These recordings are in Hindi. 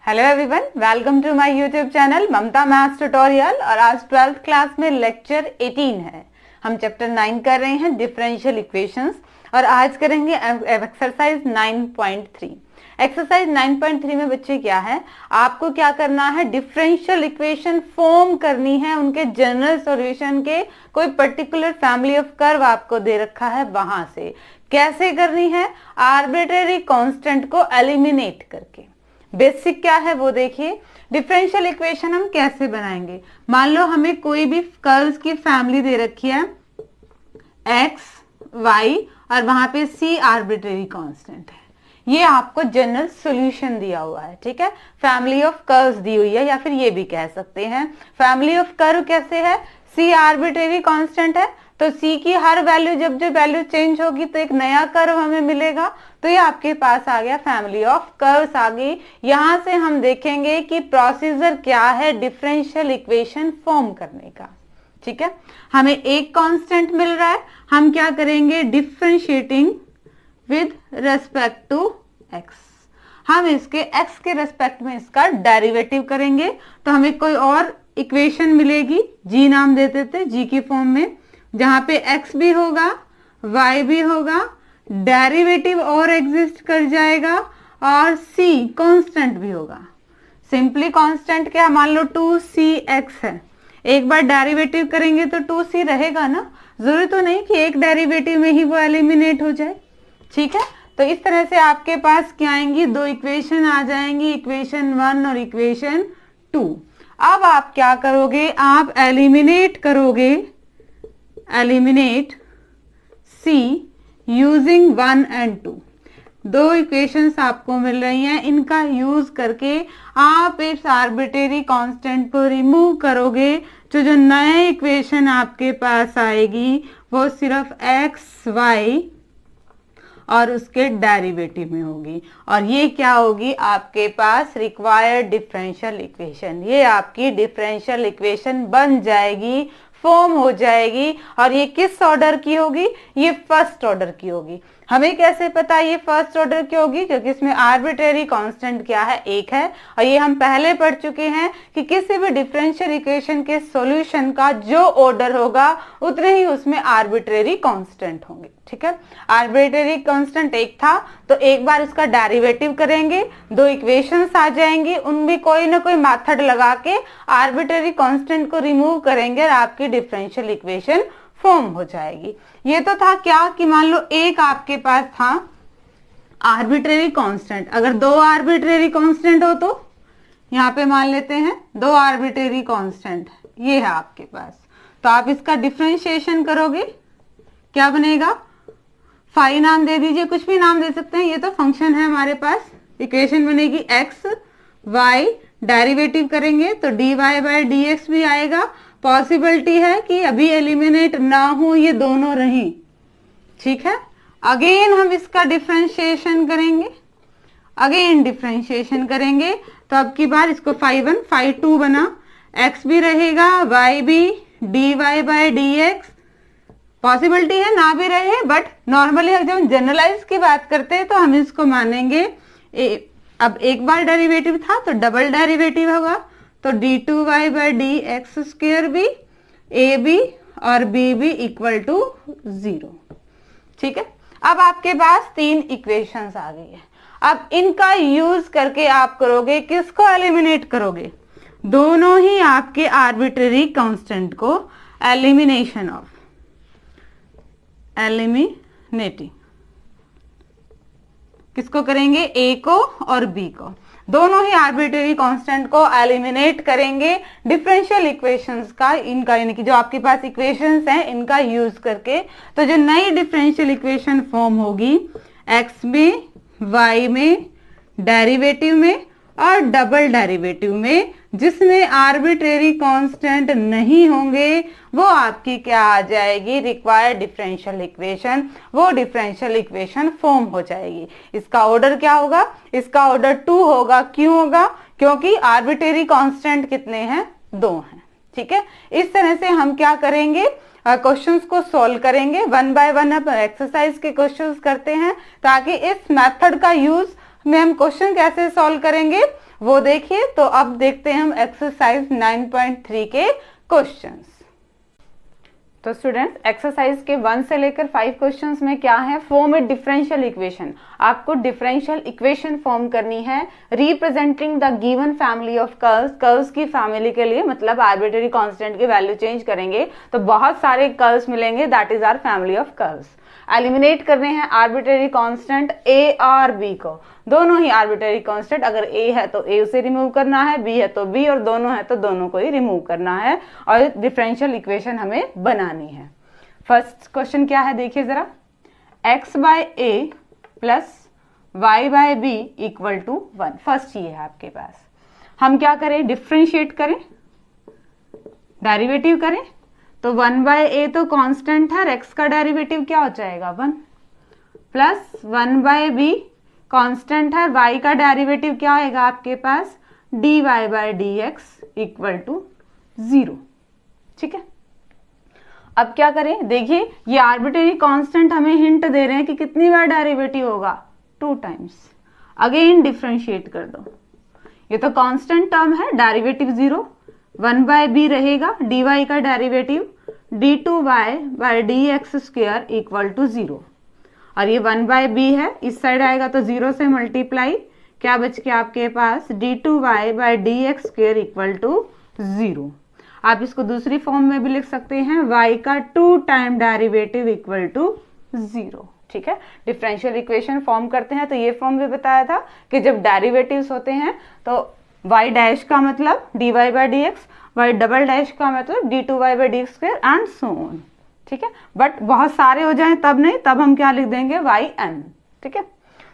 Hello everyone, welcome to my YouTube channel Mamta maths tutorial. और आज 12th क्लास में लेक्चर 18 है। हम चैप्टर 9 कर रहे हैं डिफरेंशियल इक्वेशंस और आज करेंगे एक्सरसाइज 9.3। एक्सरसाइज 9.3 में बच्चे क्या है, आपको क्या करना है, डिफरेंशियल इक्वेशन फॉर्म करनी है। उनके जनरल सॉल्यूशन के कोई पर्टिकुलर फैमिली ऑफ कर्व आपको दे रखा है, वहां से कैसे करनी है, आर्बिट्रेरी कांस्टेंट को एलिमिनेट करके। बेसिक क्या है वो देखिए। डिफरेंशियल इक्वेशन हम कैसे बनाएंगे, मान लो हमें कोई भी कर्व्स की फैमिली दे रखी है एक्स वाई और वहां पे सी आर्बिट्रेरी कांस्टेंट है। ये आपको जनरल सॉल्यूशन दिया हुआ है, ठीक है। फैमिली ऑफ कर्व्स दी हुई है, या फिर ये भी कह सकते हैं फैमिली ऑफ कर्व कैसे है, सी आर्बिट्रेरी कांस्टेंट है तो सी की हर वैल्यू, जब जो वैल्यू चेंज होगी तो एक नया कर्व हमें मिलेगा। तो ये आपके पास आ गया फैमिली ऑफ कर्व्स आ गई। यहां से हम देखेंगे कि प्रोसीजर क्या है डिफरेंशियल इक्वेशन फॉर्म करने का, ठीक है। हमें एक कांस्टेंट मिल रहा है, हम क्या करेंगे, differentiating with respect to x. हम इसके एक्स के रेस्पेक्ट में इसका डेरिवेटिव करेंगे तो हमें कोई और इक्वेशन मिलेगी, जी नाम देते थे, जी की फॉर्म में, जहां पे x भी होगा y भी होगा, डेरिवेटिव और एग्जिस्ट कर जाएगा और c कांस्टेंट भी होगा। सिंपली कांस्टेंट क्या, मान लो 2cx है, एक बार डेरिवेटिव करेंगे तो 2c रहेगा ना, जरूरी तो नहीं कि एक डेरिवेटिव में ही वो एलिमिनेट हो जाए, ठीक है। तो इस तरह से आपके पास क्या आएंगी, दो इक्वेशन आ जाएंगी, इक्वेशन 1 और इक्वेशन 2। अब आप क्या करोगे, आप एलिमिनेट करोगे, एलिमिनेट C यूजिंग 1 and 2। दो इक्वेशंस आपको मिल रही हैं, इनका यूज करके आप इस आर्बिट्रेरी कांस्टेंट को रिमूव करोगे। जो नए इक्वेशन आपके पास आएगी वो सिर्फ x y और उसके डेरिवेटिव में होगी, और ये क्या होगी आपके पास, रिक्वायर्ड डिफरेंशियल इक्वेशन। ये आपकी डिफरेंशियल इक्वेशन बन जाएगी, फॉर्म हो जाएगी। और ये किस ऑर्डर की होगी, ये फर्स्ट ऑर्डर की होगी। हमें कैसे पता ये फर्स्ट ऑर्डर की होगी, क्योंकि इसमें आर्बिट्रेरी कांस्टेंट क्या है, एक है। और ये हम पहले पढ़ चुके हैं कि किसी भी डिफरेंशियल इक्वेशन के सॉल्यूशन का जो ऑर्डर होगा उतने ही उसमें आर्बिट्रेरी कांस्टेंट होंगे, ठीक है। आर्बिट्रेरी कांस्टेंट एक था तो एक बार इसका डेरिवेटिव करेंगे, दो इक्वेशंस आ जाएंगी, उनमें कोई ना कोई मेथड लगा के आर्बिट्रेरी कांस्टेंट को रिमूव करेंगे और आपकी डिफरेंशियल इक्वेशन फॉर्म हो जाएगी। ये तो था क्या कि मान लो एक आपके पास था आर्बिट्रेरी कांस्टेंट, अगर दो आर्बिट्रेरी कांस्टेंट हो तो यहाँ पे मान लेते हैं दो आर्बिट्रेरी कांस्टेंट ये है आपके पास, तो आप इसका डिफरेंशिएशन करोगे, क्या बनेगा, फाई नाम दे दीजिए, कुछ भी नाम दे सकते हैं, ये तो फंक्शन है हमारे पास। इक्वेशन बनेगी x y, डेरिवेटिव करेंगे तो dy बाय dx भी आएगा। पॉसिबिलिटी है कि अभी एलिमिनेट ना हो, ये दोनों रहें, ठीक है। अगेन हम इसका डिफरेंशिएशन करेंगे, अगेन डिफरेंशिएशन करेंगे तो अब की बार इसको फाई 1 फाई 2 बना, x भी रहेगा y भी, dy बाय dx। पॉसिबिलिटी है ना भी रहे, बट नॉर्मली जब हम जनरलाइज की बात करते हैं तो हम इसको मानेंगे अब एक बार डेरिवेटिव था तो डबल डेरिवेटिव होगा, तो d2y बाय dx स्क्वायर भी, a भी और b भी इक्वल टू 0, ठीक है। अब आपके पास तीन इक्वेशंस आ गई है। अब इनका यूज करके आप करोगे, किसको एलिमिनेट करोगे, दोनों ही आपके आर्बिट्रेरी कांस्टेंट को, एलिमिनेशन ऑफ, एलिमिनेटिंग, किसको करेंगे, ए को और बी को, दोनों ही आर्बिट्रेरी कांस्टेंट को एलिमिनेट करेंगे डिफरेंशियल इक्वेशंस का, इनका यानी कि जो आपके पास इक्वेशंस हैं इनका यूज करके। तो जो नई डिफरेंशियल इक्वेशन फॉर्म होगी x में, y में, डेरिवेटिव में और डबल डेरिवेटिव में, जिसमें आर्बिट्रेरी कांस्टेंट नहीं होंगे, वो आपकी क्या आ जाएगी, रिक्वायर्ड डिफरेंशियल इक्वेशन। वो डिफरेंशियल इक्वेशन फॉर्म हो जाएगी। इसका ऑर्डर क्या होगा, इसका ऑर्डर 2 होगा। क्यों होगा, क्योंकि आर्बिट्रेरी कांस्टेंट कितने हैं, 2 हैं, ठीक है। इस तरह से हम क्या करेंगे, क्वेश्चंस को सॉल्व करेंगे, 1 बाय 1 अब एक्सरसाइज के क्वेश्चंस करते हैं, ताकि इस मेथड का यूज में हम क्वेश्चन कैसे सॉल्व करेंगे वो देखिए। तो अब देखते हैं हम एक्सरसाइज 9.3 के क्वेश्चंस। तो स्टूडेंट्स, एक्सरसाइज के 1 से लेकर 5 क्वेश्चंस में क्या है, फॉर्म ए डिफरेंशियल इक्वेशन। आपको डिफरेंशियल इक्वेशन फॉर्म करनी है representing the given family of curves. Curves की फैमिली के लिए मतलब आर्बिट्रेरी कांस्टेंट की वैल्यू चेंज करेंगे तो बहुत सारे कर्व्स मिलेंगे, that is our family of curves. Eliminate करने हैं आर्बिट्रेरी कांस्टेंट ए और बी को, दोनों ही आर्बिट्रेरी कांस्टेंट, अगर ए है तो ए उसे रिमूव करना है, बी है तो बी, और दोनों है तो दोनों को ही रिमूव करना है और डिफरेंशियल इक्वेशन हमें बनानी है। फर्स्ट क्वेश्चन क्या है देखिए जरा, x by a plus y by b equal to 1। First ये है आपके पास। हम क्या करें, डिफ्रेंशिएट करें, डेरिवेटिव करें। तो 1 बाय ए तो कांस्टेंट है, x का डेरिवेटिव क्या हो जाएगा 1, प्लस 1 बाय बी कांस्टेंट है, y का डेरिवेटिव क्या आएगा आपके पास dy by dx equal to 0। ठीक है, अब क्या करें, देखिए ये आर्बिट्रेरी कांस्टेंट हमें हिंट दे रहे हैं कि कितनी बार डेरिवेटिव होगा, 2 टाइम्स। अगेन डिफ्रेंशिएट कर दो, ये तो कांस्टेंट टर्म है, डेरिवेटिव 0, 1 बाय बी रहेगा, dy का derivative d2y by dx square equal to 0, और ये 1 बाय बी है, इस साइड आएगा तो 0 से मल्टीप्लाई, क्या बच गया आपके पास d2y by dx square equal to 0। आप इसको दूसरी फॉर्म में भी लिख सकते हैं, y का 2 टाइम डेरिवेटिव इक्वल टू 0। ठीक है, डिफरेंशियल इक्वेशन फॉर्म करते हैं तो ये फॉर्म भी बताया था कि जब डेरिवेटिव्स होते हैं तो y डैश का मतलब dy by dx, y double dash का मतलब d2y by dx square and so on. ठीक है, बट बहुत सारे हो जाएं तब नहीं, तब हम क्या लिख देंगे yn। ठीक है,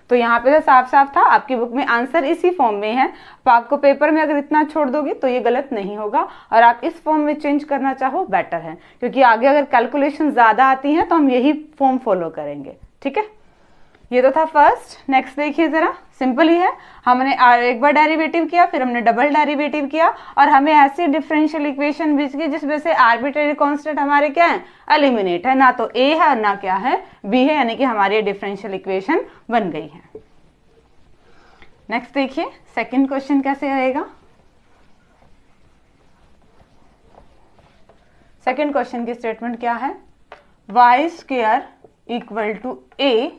तो यहाँ पे तो साफ साफ था, आपकी बुक में आंसर इसी फॉर्म में है, तो आपको पेपर में अगर इतना छोड़ दोगे तो ये गलत नहीं होगा, और आप इस फॉर्म में चेंज करना चाहो बेटर है, क्योंकि आगे अगर कैलकुलेशन ज्यादा आती है तो हम यही फॉर्म फॉलो करेंगे। ठीक है, ये तो था फर्स्ट। नेक्स्ट देखिए जरा, सिंपल ही है, हमने एक बार डेरिवेटिव किया, फिर हमने डबल डेरिवेटिव किया, और हमें ऐसी डिफरेंशियल इक्वेशन मिल गई जिसमें से आर्बिट्रेरी कांस्टेंट हमारे क्या है, एलिमिनेट है, ना तो ए है और ना क्या है बी है, यानी कि हमारी डिफरेंशियल इक्वेशन बन गई है। नेक्स्ट देखिए सेकंड क्वेश्चन कैसे रहेगा। सेकंड क्वेश्चन की स्टेटमेंट क्या है, y square equal to a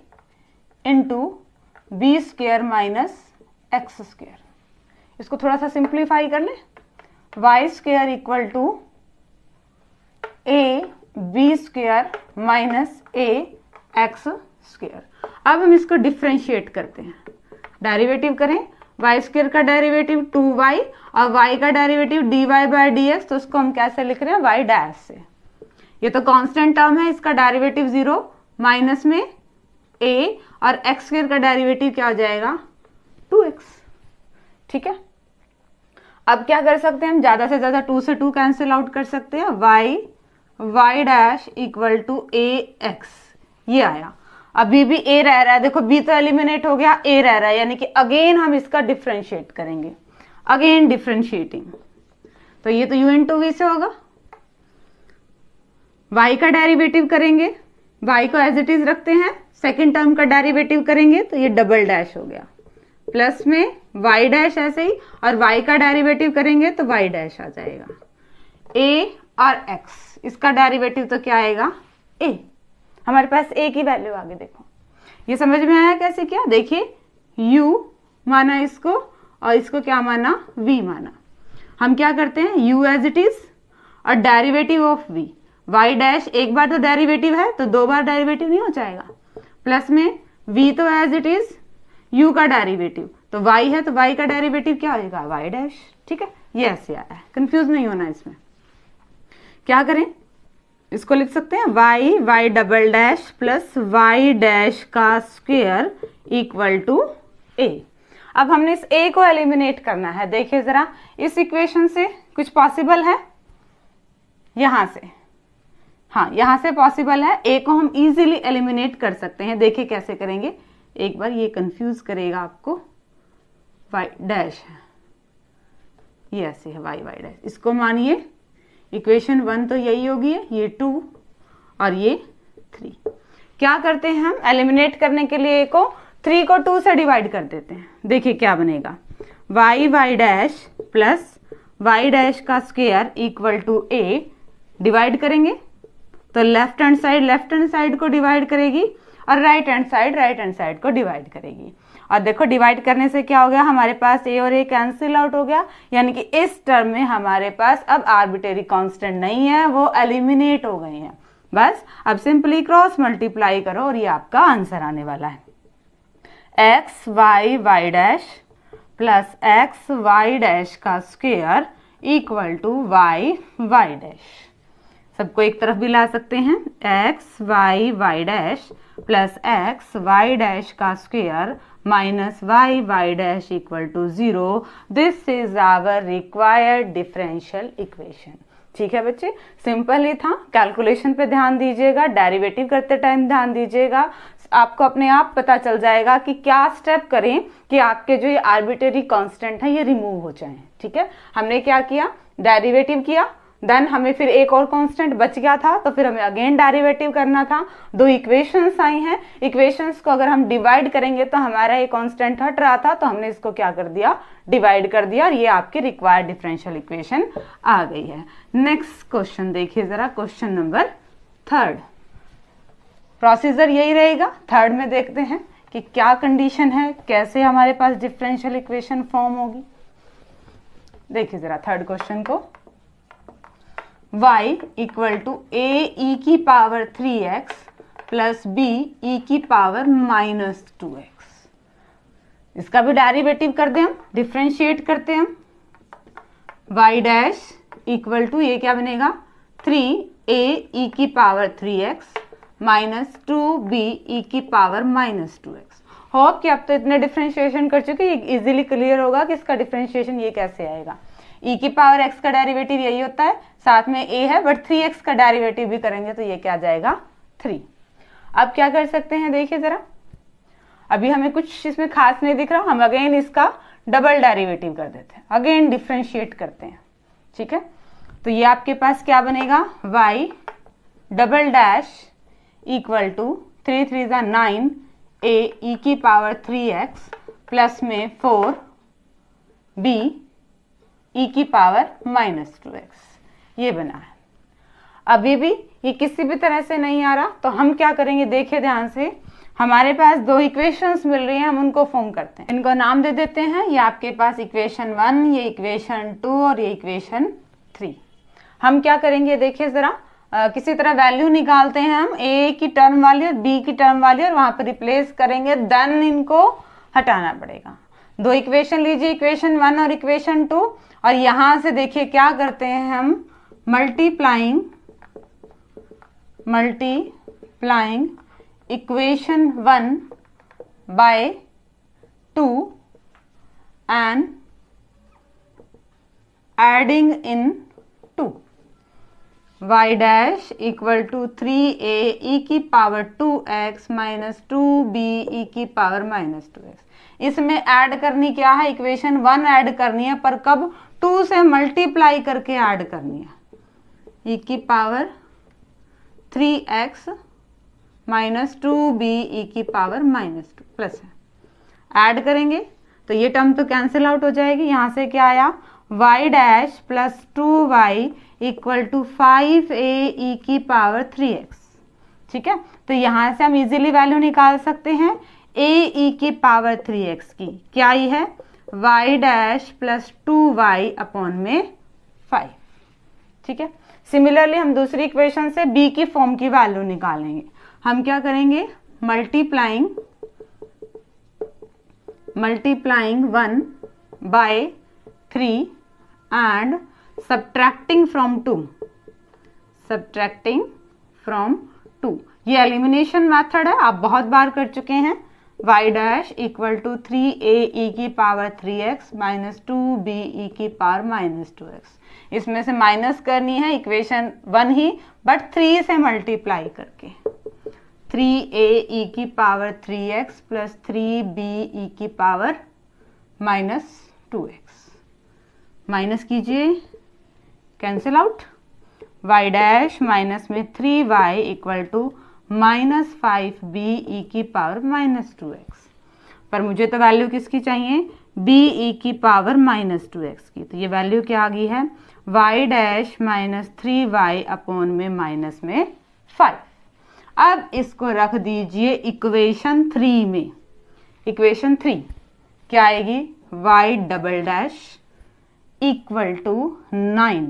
into b square minus x square. इसको थोड़ा सा सिंप्लीफाई कर लें, y square equal to a b square minus a x square. अब हम इसको डिफ्रेंशिएट करते हैं, डेरिवेटिव करें, वाई स्क्वायर का डेरिवेटिव 2y और y का डेरिवेटिव dy बाय dx, तो उसको हम कैसे लिख रहे हैं, y डैश से। ये तो कांस्टेंट टर्म है, इसका डेरिवेटिव 0, माइनस में a, और x स्क्वायर का डेरिवेटिव क्या हो जाएगा 2x। ठीक है, अब क्या कर सकते हैं हम, ज्यादा से ज्यादा 2 से 2 कैंसिल आउट कर सकते हैं, y dash equal to ax, ये आया। अभी भी a रह रहा है, देखो b तो एलिमिनेट हो गया, a रह रहा है, यानी कि अगेन हम इसका डिफ्रेंशिएट करेंगे, अगेन डिफ्रेंशिएटिंग, तो ये तो u इंटू v से होगा। y का डेरिवेटिव करेंगे, y को एज इट इज रखते हैं, सेकेंड टर्म का डेरिवेटिव करेंगे तो ये डबल डैश हो गया, प्लस में y डैश ऐसे ही, और y का डेरिवेटिव करेंगे तो y डैश आ जाएगा, a और x, इसका डेरिवेटिव तो क्या आएगा a, हमारे पास a की वैल्यू आगे देखो। ये समझ में आया कैसे किया, देखिए u माना इसको और इसको क्या माना v माना। हम क्या करते हैं, u एज इट इज और derivative of v, y dash एक बार तो डेरिवेटिव है तो 2 बार डेरिवेटिव नहीं हो जाएगा, प्लस में v तो एज इट इज u का डेरिवेटिव, तो y है तो y का डेरिवेटिव क्या होगा y डैश। ठीक है, ये ऐसे आया है, कंफ्यूज नहीं होना इसमें। क्या करें, इसको लिख सकते हैं y double dash plus y dash का स्क्वायर इक्वल टू a। अब हमने इस a को एलिमिनेट करना है, देखिए जरा इस इक्वेशन से कुछ पॉसिबल है, यहां से, हाँ यहां से पॉसिबल है, a को हम इजीली एलिमिनेट कर सकते हैं। देखिए कैसे करेंगे, एक बार ये कंफ्यूज करेगा आपको, y डैश है, ये ऐसे है y डैश, इसको मानिए इक्वेशन 1 तो यही होगी, ये 2 और ये 3। क्या करते हैं हम, एलिमिनेट करने के लिए a को 3 को 2 से डिवाइड कर देते हैं, देखिए क्या बनेगा, Y Y dash plus Y dash का square equal to A, divide करेंगे तो लेफ्ट हैंड साइड को डिवाइड करेगी और राइट हैंड साइड को डिवाइड करेगी। और देखो डिवाइड करने से क्या हो गया, हमारे पास ए और ए कैंसिल आउट हो गया, यानी कि इस टर्म में हमारे पास अब आर्बिट्रेरी कांस्टेंट नहीं है, वो एलिमिनेट हो गए हैं। बस अब सिंपली क्रॉस मल्टीप्लाई करो और ये आपका आंसर आने वाला है। X Y Y dash plus X Y dash का square equal to Y Y dash. सबको एक तरफ भी ला सकते हैं, x Y Y dash plus X Y dash का square minus Y Y dash equal to 0। This is our required differential equation. ठीक है बच्चे, सिंपल ही था। कैलकुलेशन पे ध्यान दीजिएगा, डेरिवेटिव करते टाइम ध्यान दीजिएगा, आपको अपने आप पता चल जाएगा कि क्या स्टेप करें कि आपके जो ये आर्बिट्रेरी कांस्टेंट है ये रिमूव हो जाए। ठीक है, हमने क्या किया, डेरिवेटिव किया, देन हमें फिर एक और कांस्टेंट बच गया था तो फिर हमें अगेन डेरिवेटिव करना था। दो इक्वेशंस आई हैं, इक्वेशंस को अगर हम डिवाइड करेंगे तो हमारा ये कांस्टेंट हट रहा था, तो हमने इसको क्या कर दिया, डिवाइड कर दिया, और ये आपकी रिक्वायर्ड डिफरेंशियल इक्वेशन आ गई है। नेक्स्ट क्वेश्चन देखिए जरा, क्वेश्चन नंबर 3। प्रोसीजर यही रहेगा। थर्ड में देखते हैं कि क्या कंडीशन है, कैसे हमारे पास डिफरेंशियल इक्वेशन फॉर्म होगी। देखिए जरा थर्ड क्वेश्चन को, y equal to A e की power 3x plus B E की पावर -2x। इसका भी डेरिवेटिव कर दें हम, डिफ्रेंशिएट करते हैं हम। y डैश इक्वल टू ये क्या बनेगा, 3a ई की पावर 3x माइनस 2b ई की पावर -2x। होप कि अब तो इतने डिफ्रेंशिएशन कर चुके, इजीली क्लियर होगा कि इसका डिफ्रेंशिएशन ये कैसे आएगा। e की पावर x का डेरिवेटिव यही होता है, साथ में a है, बट 3x का डेरिवेटिव भी करेंगे तो ये क्या आ जाएगा, 3। अब क्या कर सकते हैं, देखिए जरा, अभी हमें कुछ इसमें खास नहीं दिख रहा, हम अगेन इसका डबल डेरिवेटिव कर देते हैं, अगेन डिफ्रेंशिएट करते हैं। ठीक है, तो ये आपके पास क्या बनेगा, y double dash equal to 3 3 9 a e की पावर 3x प्लस में 4b e की पावर -2x, ये बना है। अभी भी ये किसी भी तरह से नहीं आ रहा, तो हम क्या करेंगे, देखिए ध्यान से, हमारे पास दो इक्वेशंस मिल रही हैं, हम उनको फॉर्म करते हैं, इनको नाम दे देते हैं। ये आपके पास इक्वेशन 1, ये इक्वेशन 2 और ये इक्वेशन 3। हम क्या करेंगे, देखिए जरा, किसी तरह वैल्यू निकालते हैं हम, a की टर्म वाली और b की टर्म वाली, और वहां पर रिप्लेस करेंगे, देन इनको हटाना पड़ेगा। दो इक्वेशन लीजिए, इक्वेशन 1 और इक्वेशन 2, और यहां से देखिए क्या करते हैं हम, multiplying equation 1 by 2 and adding in 2। y dash equal to 3a e की power 2x minus 2b e की पावर -2x। इसमें ऐड करनी क्या है, इक्वेशन 1 ऐड करनी है, पर कब, 2 से मल्टीप्लाई करके ऐड करनी है। e की power 3x minus 2b e की पावर -2 प्लस है, ऐड करेंगे तो ये टर्म तो कैंसिल आउट हो जाएगी। यहां से क्या आया, y dash plus 2y equal to 5a e की पावर 3x। ठीक है, तो यहां से हम इजीली वैल्यू निकाल सकते हैं a e की पावर 3x की, क्या ही है, y dash plus 2y upon में 5। ठीक है, सिमिलरली हम दूसरी इक्वेशन से b की फॉर्म की वैल्यू निकालेंगे। हम क्या करेंगे, multiplying 1 by 3 and subtracting from 2। ये एलिमिनेशन मेथड है, आप बहुत बार कर चुके हैं। y dash equal to 3a e की power 3x minus 2b e की पावर -2x। इसमें से माइनस करनी है इक्वेशन 1 ही, बट 3 से मल्टीप्लाई करके, 3a e की power 3x plus 3b e की पावर -2x। माइनस कीजिए, cancel out, y dash minus में 3y equal to -5b e की पावर -2x। पर मुझे तो वैल्यू किसकी चाहिए, बी ई की पावर -2x की। तो ये वैल्यू क्या आ गई है, y डैश -3y अपॉन में माइनस में 5। अब इसको रख दीजिए इक्वेशन 3 में। इक्वेशन 3 क्या आएगी, y double dash equal to 9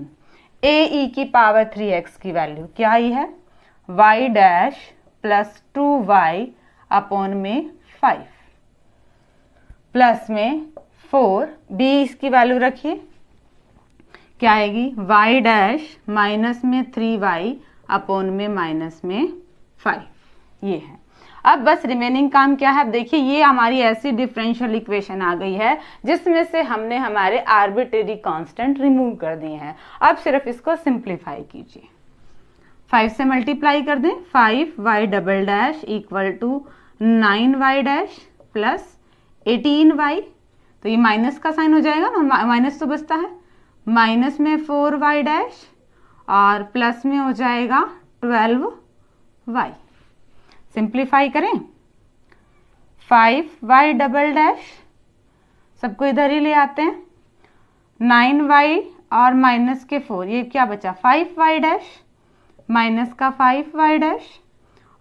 a e की पावर 3x की वैल्यू क्या आई है, y dash plus 2y upon में 5 प्लस में 4 b इसकी वैल्यू रखिए क्या आएगी, y डैश माइनस में 3y अपॉन में माइनस में 5। ये है। अब बस रिमेनिंग काम क्या है, अब देखिए ये हमारी ऐसी डिफरेंशियल इक्वेशन आ गई है जिसमें से हमने हमारे आर्बिट्रेरी कांस्टेंट रिमूव कर दिए हैं। अब सिर्फ इसको सिंप्लीफाई कीजिए, 5 से मल्टीप्लाई कर दें, 5y double dash equal to 9y dash plus 18y। तो ये माइनस का साइन हो जाएगा, माइनस तो बचता है, माइनस में 4y डैश और प्लस में हो जाएगा 12y। सिंप्लीफाई करें, 5y डबल डैश सबको इधर ही ले आते हैं, 9y और माइनस के 4, ये क्या बचा 5y डैश माइनस का 5y डैश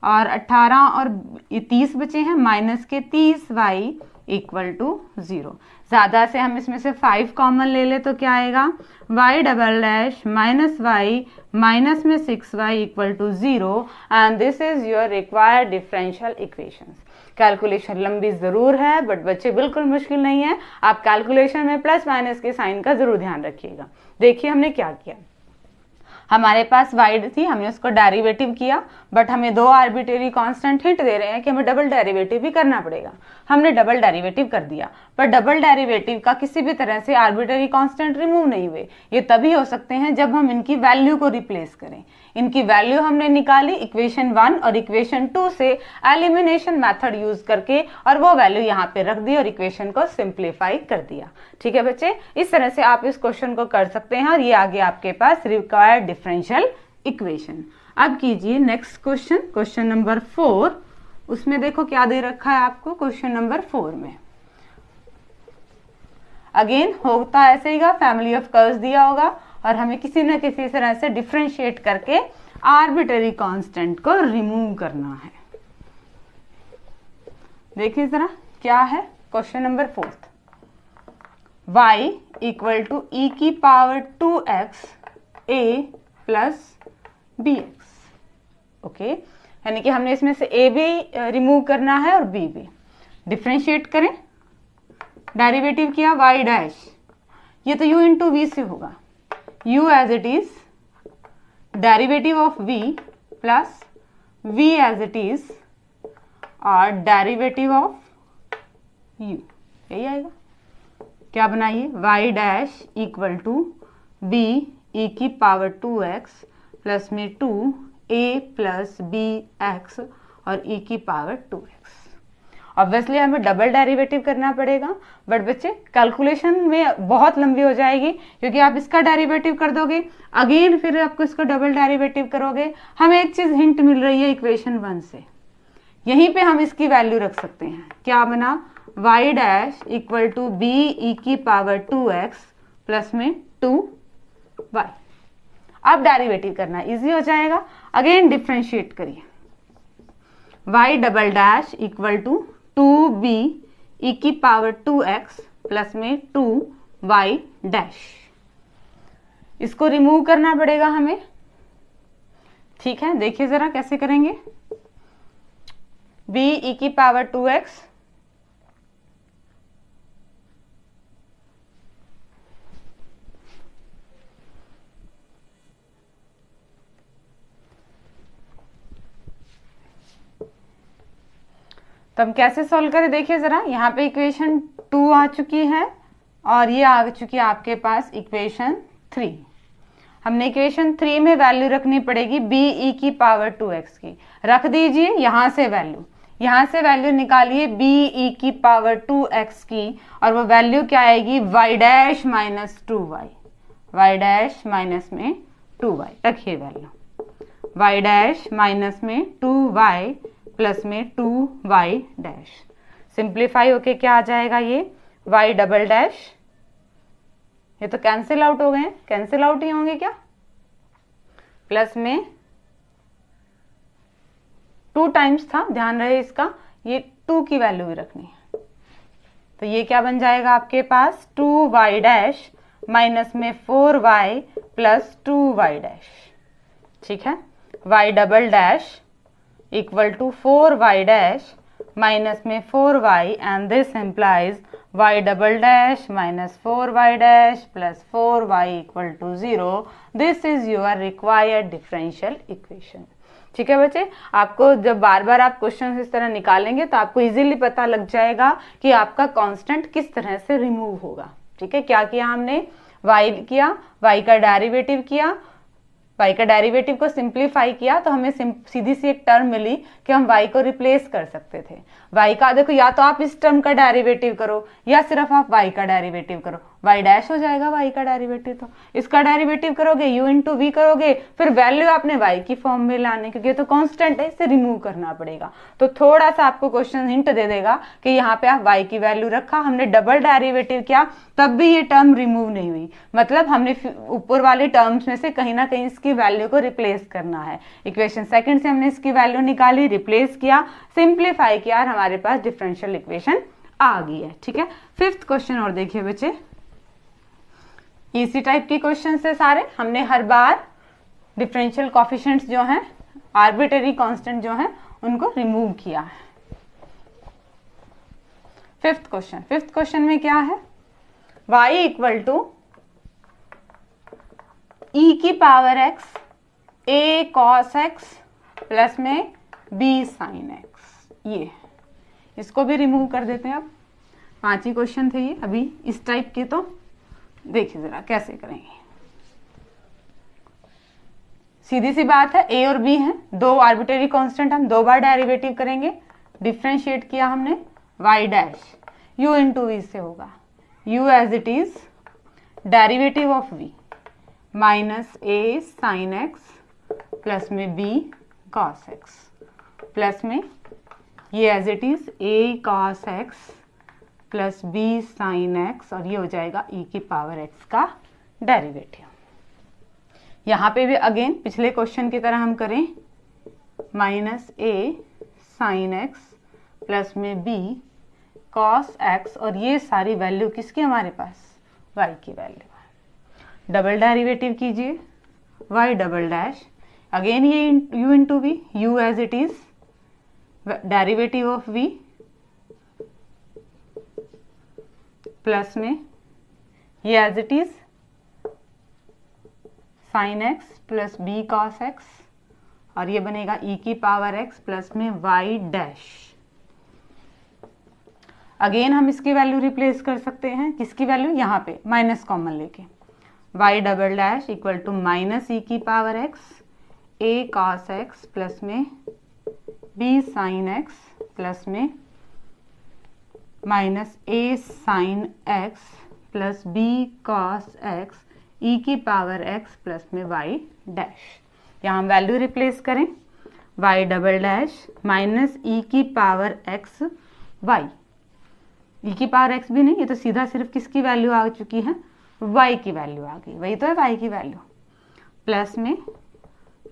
और 18 और 30 बचे हैं, माइनस के 30y इक्वल टू 0। ज़्यादा से हम इसमें से 5 कॉमन ले ले तो क्या आएगा, y double dash minus y minus में 6y equal to 0 and this is your required differential equations. Calculation लंबी ज़रूर है बट बच्चे बिल्कुल मुश्किल नहीं है। आप कैलकुलेशन में प्लस माइनस के साइन का ज़रूर ध्यान रखिएगा। देखिए हमने क्या किया, हमारे पास y थी, हमने उसको डेरिवेटिव किया बट हमें दो आर्बिट्रेरी कांस्टेंट हिंट दे रहे हैं कि हमें डबल डेरिवेटिव भी करना पड़ेगा। हमने डबल डेरिवेटिव कर दिया पर डबल डेरिवेटिव का किसी भी तरह से आर्बिट्रेरी कांस्टेंट रिमूव नहीं हुए। ये तभी हो सकते हैं जब हम इनकी वैल्यू को रिप्लेस करें। इनकी वैल्यू हमने निकाली इक्वेशन 1 और इक्वेशन 2 से एलिमिनेशन मेथड यूज करके और वो वैल्यू यहाँ पे रख दी और इक्वेशन को सिंप्लीफाई कर दिया। ठीक है बच्चे, इस तरह से आप इस क्वेश्चन को कर सकते हैं और ये आगे आपके पास रिक्वायर्ड डिफरेंशियल इक्वेशन। अब कीजिए नेक्स्ट क्वेश्चन, क्वेश्चन नंबर 4। उसमें देखो क्या दे रखा है आपको क्वेश्चन नंबर 4 में। अगेन होता ऐसे ही, फैमिली ऑफ कर्व्स दिया होगा और हमें किसी न किसी तरह से डिफरेंशिएट करके आर्बिट्रेरी कांस्टेंट को रिमूव करना है। देखिए जरा क्या है question number 4, y equal to E की power 2x a plus bx। Okay, यानी कि हमने इसमें से a भी रिमूव करना है और b भी। डिफरेंशिएट करें, डेरिवेटिव किया y डैश, ये तो u इंटू वी से होगा, u as it is derivative of v plus v as it is और डेरिवेटिव ऑफ u, यही आएगा। क्या बनाइए, y dash equal to b e की पावर 2x प्लस में 2a प्लस bx और e की पावर 2x। ऑब्वियसली हमें डबल डेरिवेटिव करना पड़ेगा बट बच्चे कैलकुलेशन में बहुत लंबी हो जाएगी क्योंकि आप इसका डेरिवेटिव कर दोगे, अगेन फिर आपको इसका डबल डेरिवेटिव करोगे। हमें एक चीज हिंट मिल रही है इक्वेशन 1 से, यहीं पे हम इसकी वैल्यू रख सकते हैं। क्या बना, y dash equal to b e की पावर 2x प्लस में 2y। अब डेरिवेटिव करना इजी हो जाएगा। अगेन डिफरेंशिएट करिए, y double dash equal to 2b e की पावर 2x प्लस में 2y डैश। इसको रिमूव करना पड़ेगा हमें। ठीक है, देखिए जरा कैसे करेंगे। b e की पावर 2x तो हम कैसे सॉल्व करें, देखिए जरा। यहाँ पे इक्वेशन 2 आ चुकी है और ये आ चुकी है आपके पास इक्वेशन 3। हमने इक्वेशन 3 में वैल्यू रखनी पड़ेगी b e की पावर 2x की। रख दीजिए यहाँ से वैल्यू निकालिए b e की पावर 2x की और वो वैल्यू क्या आएगी, y dash minus 2y, y dash minus में 2y। रखिए वैल्यू y डैश माइनस में 2y प्लस में 2y डैश। सिंप्लीफाई होके क्या आ जाएगा, ये वाई डबल डैश, ये तो कैंसिल आउट हो गए हैं, कैंसिल आउट ही होंगे क्या, प्लस में 2 टाइम्स था, ध्यान रहे इसका, ये 2 की वैल्यू भी रखनी है। तो ये क्या बन जाएगा आपके पास 2y डैश माइनस में 4y प्लस 2y डैश, ठीक है। y double dash equal to 4y dash minus में 4y and this implies y double dash minus 4y dash plus 4y equal to 0। This is your required differential equation. ठीक है बच्चे, आपको जब बार बार आप क्वेश्चन इस तरह निकालेंगे तो आपको इजीली पता लग जाएगा कि आपका कांस्टेंट किस तरह से रिमूव होगा। ठीक है, क्या किया हमने, y किया, y का डेरिवेटिव किया, y का डेरिवेटिव को सिंप्लीफाई किया तो हमें सीधी सी एक टर्म मिली कि हम y को रिप्लेस कर सकते थे। y का देखो, या तो आप इस टर्म का डेरिवेटिव करो या सिर्फ आप y का डेरिवेटिव करो, y डैश हो जाएगा y का डेरिवेटिव। तो इसका डेरिवेटिव करोगे u इंटू वी करोगे, फिर वैल्यू आपने y की फॉर्म में लाने, क्योंकि ये तो कांस्टेंट है, इसे रिमूव करना पड़ेगा। तो थोड़ा सा आपको क्वेश्चन हिंट दे देगा कि यहाँ पे आप y की वैल्यू रखा, हमने डबल डेरिवेटिव किया, तब भी ये टर्म रिमूव नहीं हुई, मतलब हमने ऊपर वाले टर्म्स में से कहीं ना कहीं इसकी वैल्यू को रिप्लेस करना है। इक्वेशन सेकंड से हमने इसकी वैल्यू निकाली, रिप्लेस किया, सिंप्लीफाई किया और हमारे पास डिफरेंशियल इक्वेशन आ गई है। ठीक है, फिफ्थ क्वेश्चन और देखिए बच्चे, इसी टाइप के क्वेश्चन से सारे, हमने हर बार डिफरेंशियल कोफिशिएंट्स जो हैं, आर्बिट्रेरी कांस्टेंट जो हैं, उनको रिमूव किया है। फिफ्थ क्वेश्चन में क्या है, y इक्वल टू e की power x a cos x plus में b sin x, ये इसको भी रिमूव कर देते हैं। अब 5 ही क्वेश्चन थे ये अभी इस टाइप के, तो देखिए जरा कैसे करेंगे। सीधी सी बात है, a और b हैं, 2 आर्बिट्रेरी कांस्टेंट, हम 2 बार डेरिवेटिव करेंगे। डिफरेंशिएट किया हमने, y dash u into v से होगा u as it is derivative of v minus a sine x plus में b cos x प्लस में ये as it is a cos x plus b sine x, और ये हो जाएगा e की पावर x का डेरिवेटिव। यहाँ पे भी अगेन पिछले क्वेश्चन की तरह हम करें, minus a sine x plus में b cos x, और ये सारी वैल्यू किसकी हमारे पास, y की वैल्यू। डबल डेरिवेटिव कीजिए, y डबल डैश, अगेन ये u into v, u as it is derivative of v plus में ये as it is sine x plus b cos x, और ये बनेगा e की पावर x प्लस में y डैश। अगेन हम इसकी वैल्यू रिप्लेस कर सकते हैं, किसकी वैल्यू, यहाँ पे माइनस कॉमन लेके, y double dash equal to minus e की power x a cos x plus में b साइन x प्लस में minus a sine x plus b cos x e की पावर x प्लस में y डैश। यहाँ हम वैल्यू रिप्लेस करें, y double dash minus e की पावर x y, e की पावर x भी नहीं, ये तो सीधा सिर्फ किसकी वैल्यू आ चुकी है, y की वैल्यू आ गई, वही तो है y की वैल्यू, प्लस में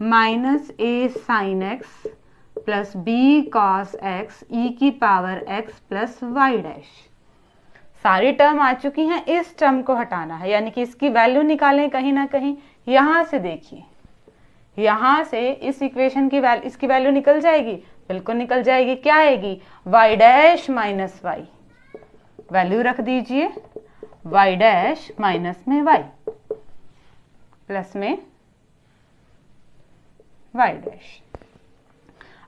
minus a sine x plus b cos x e की power x plus y dash. सारी टर्म आ चुकी हैं, इस टर्म को हटाना है, यानी कि इसकी वैल्यू निकालें कहीं ना कहीं। यहाँ से देखिए, यहाँ से इस इक्वेशन की वैल्यू, इसकी वैल्यू निकल जाएगी, बिल्कुल निकल जाएगी। क्या आएगी, y dash minus y, value रख दीजिए y डैश माइनस में y प्लस में y डैश।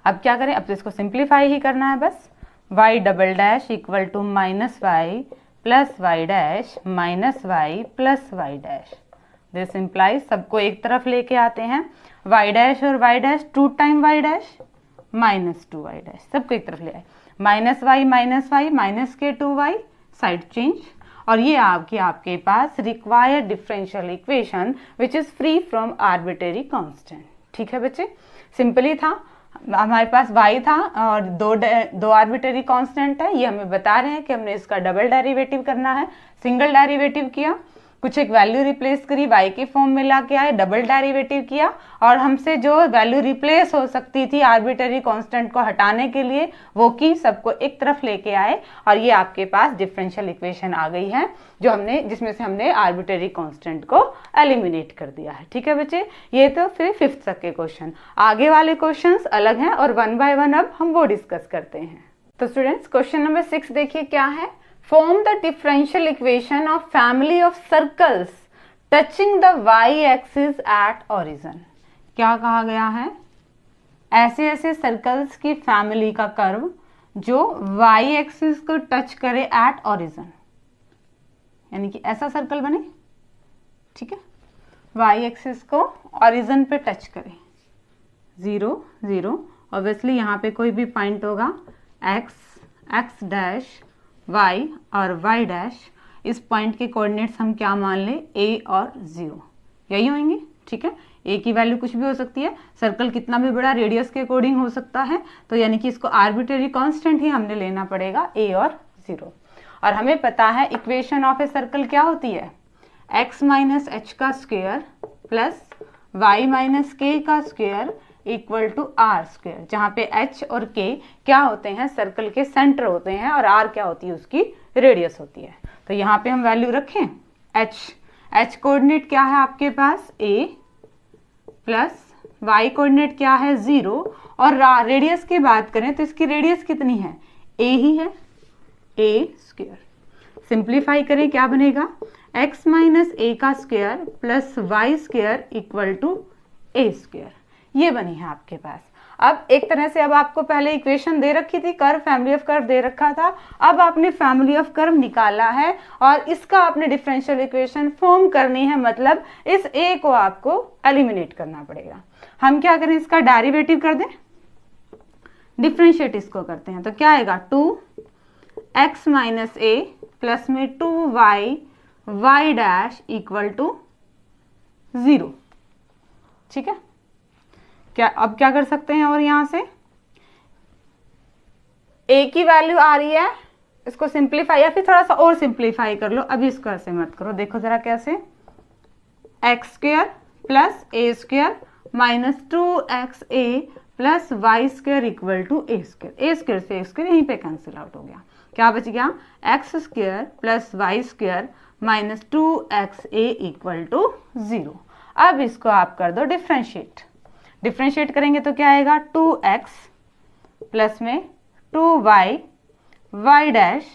अब क्या करें, अब तो इसको सिंप्लीफाई ही करना है बस, y double dash equal to minus y plus y dash minus y plus y dash. This implies, सबको एक तरफ लेके आते हैं, y डैश और y dash, 2 time y dash minus 2y dash, सबको एक तरफ ले आए, माइनस y माइनस के 2y, साइड चेंज, और ये आपके पास required differential equation which is free from arbitrary constant. ठीक है बच्चे, सिंपली था, हमारे पास y था और दो आर्बिट्ररी कांस्टेंट है, ये हमें बता रहे हैं कि हमने इसका डबल डेरिवेटिव करना है। सिंगल डेरिवेटिव किया, कुछ एक वैल्यू रिप्लेस करी, y के फॉर्म में ला के आए, डबल डेरिवेटिव किया और हमसे जो वैल्यू रिप्लेस हो सकती थी आर्बिट्ररी कांस्टेंट को हटाने के लिए वो की सबको एक तरफ लेके आए और ये आपके पास डिफरेंशियल इक्वेशन आ गई है जो हमने जिसमें से हमने आर्बिट्ररी कांस्टेंट को एलिमिनेट कर दिया है। ठीक है बच्चे, ये तो फिर फिफ्थ तक के क्वेश्चन। आगे वाले क्वेश्चंस अलग हैं और वन बाय वन अब हम वो डिस्कस करते हैं। तो स्टूडेंट्स क्वेश्चन नंबर 6 देखिए क्या है। Form the differential equation of family of circles touching the y-axis at origin। क्या कहा गया है? ऐसे ऐसे सर्कल्स की फैमिली का कर्व जो y-axis को टच करे एट ऑरिजिन, यानी कि ऐसा सर्कल बने, ठीक है, y-axis को ऑरिजिन पे टच करे, 0 0, ऑब्वियसली यहाँ पे कोई भी पॉइंट होगा x डैश y और y डैश, इस पॉइंट के कोऑर्डिनेट्स हम क्या मान ले, a और 0, यही होंगे। ठीक है, a की वैल्यू कुछ भी हो सकती है, सर्कल कितना भी बड़ा रेडियस के अकॉर्डिंग हो सकता है, तो यानी कि इसको आर्बिट्ररी कांस्टेंट ही हमने लेना पड़ेगा a और 0। और हमें पता है इक्वेशन ऑफ ए सर्कल क्या होती है, x माइनस एच का square plus y minus k का square equal to r square, जहाँ पे h और k क्या होते हैं, सर्कल के सेंटर होते हैं और r क्या होती है, उसकी रेडियस होती है। तो यहाँ पे हम वैल्यू रखें h कोऑर्डिनेट क्या है आपके पास a प्लस y कोऑर्डिनेट क्या है 0 और रेडियस की बात करें तो इसकी रेडियस कितनी है, a ही है, a स्क्वायर। सिंप्लीफाई करें क्या बनेगा, x माइनस a का square plus y square equal to a square, ये बनी है आपके पास। अब एक तरह से अब आपको पहले इक्वेशन दे रखी थी, कर्व, फैमिली ऑफ कर्व दे रखा था, अब आपने फैमिली ऑफ कर्व निकाला है और इसका आपने डिफरेंशियल इक्वेशन फॉर्म करनी है, मतलब इस a को आपको एलिमिनेट करना पड़ेगा। हम क्या करें, इसका डेरिवेटिव कर दें, डिफरेंशिएट इसको करते हैं, तो क्या आएगा 2x माइनस a प्लस में 2y y dash equal to 0। ठीक है, क्या अब क्या कर सकते हैं, और यहां से a की वैल्यू आ रही है, इसको सिंप्लीफाई या फिर थोड़ा सा और सिंप्लीफाई कर लो, अभी इसको ऐसे मत करो, देखो जरा कैसे, x square plus a square minus 2xa plus y square equal to a square से ए स्क्वायर यहीं पे कैंसिल आउट हो गया, क्या बच गया, x square plus y square minus 2xa equal to 0। अब इसको आप कर दो डिफरेंशिएट करेंगे तो क्या आएगा, 2x प्लस में 2y y डैश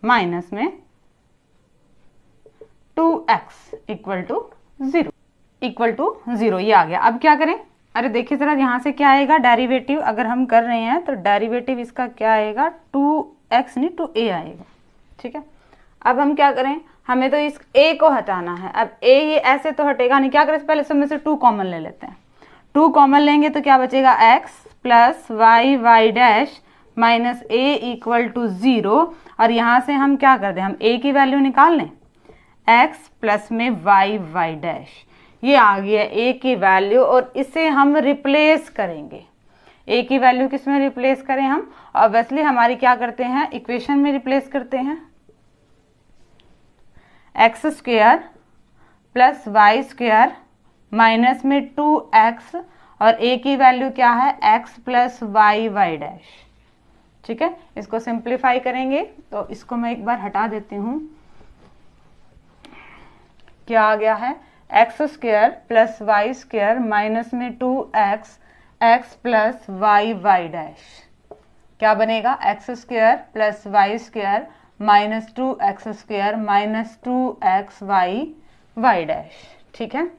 माइनस में 2x इक्वल टू 0 ये आ गया। अब क्या करें, अरे देखिए जरा यहाँ से क्या आएगा, डेरिवेटिव अगर हम कर रहे हैं तो डेरिवेटिव इसका क्या आएगा, 2x नहीं 2a आएगा। ठीक है, अब हम क्या करें, हमें तो इस a को हटाना है, अब a ये ऐसे तो हटेगा नहीं, क्या करें, पहले सब में से 2 कॉमन ले लेते हैं, 2 कॉमन लेंगे तो क्या बचेगा, x plus y Y dash minus a equal to 0 और यहाँ से हम क्या कर दें, हम a की वैल्यू निकाल लें, x प्लस में वाई वाई डैश, ये आ गया a की वैल्यू और इसे हम रिप्लेस करेंगे। a की वैल्यू किस में रिप्लेस करें हम, ऑब्वियसली हमारी क्या करते हैं, इक्वेशन में रिप्लेस करते हैं, x square plus y square minus में 2x और a की वैल्यू क्या है, x plus y Y dash. ठीक है, इसको सिंप्लीफाई करेंगे तो इसको मैं एक बार हटा देती हूँ, क्या आ गया है, x square plus y square minus में 2x x plus y Y dash, क्या बनेगा, x square plus y square minus 2x square minus 2x y dash. ठीक है,